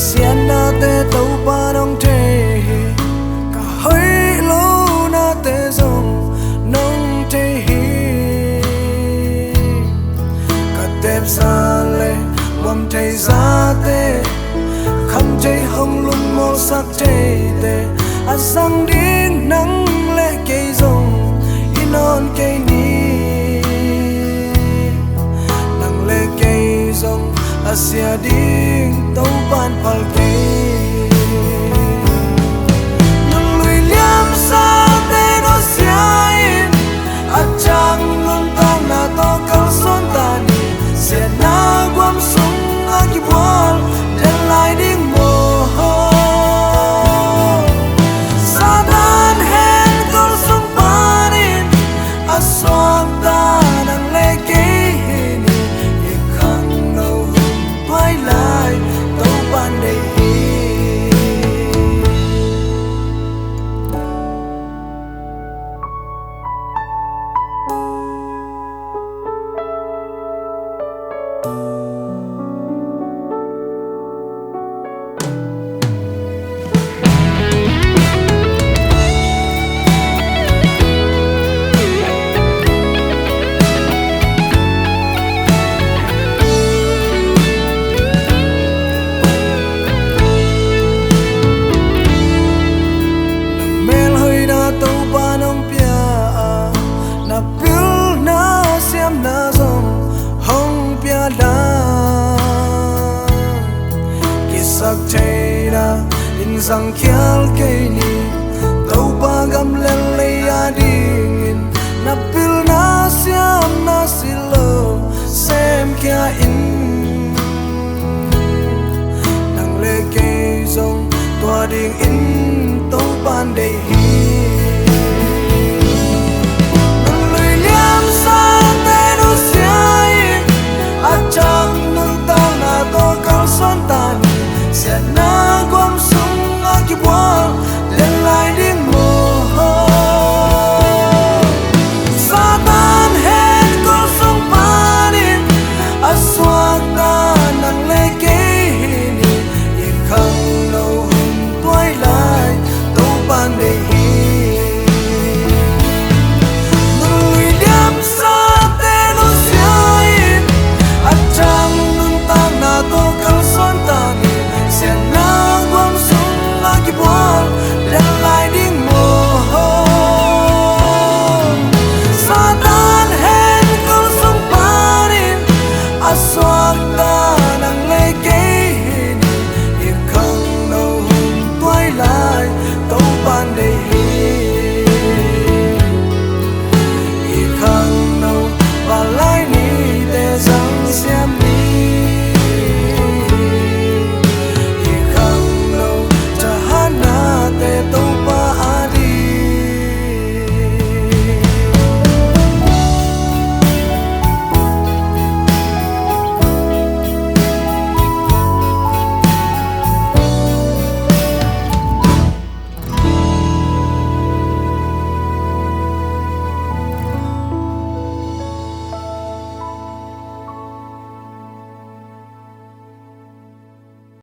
xiên na te Topa'n Deih cả hơi lâu na te dòng nông te hi cả đẹp xa lệ mầm te giá te khăm te hồng lung màu sắc te à sang đến nắng lệ cây dòng inon cây ni nắng lệ cây dòng à xia đến Topa'n Deih nung lùi liam sa te nó xiain à chang luôn tang na to kal son ta ni xia na guam sung a ki bwal den lai ding mo sa dan hen kal sung panin a Sawk ta nang le ke ni e khang no toai lai Topa'n Deih Topa'n pia na pil na siam na zong hong pia da kisak thei na in sang khial ke ni Topa gam len le ya ding na pil na siam na silo sem kia in nang le ke zong tua ding in Topa'n Deih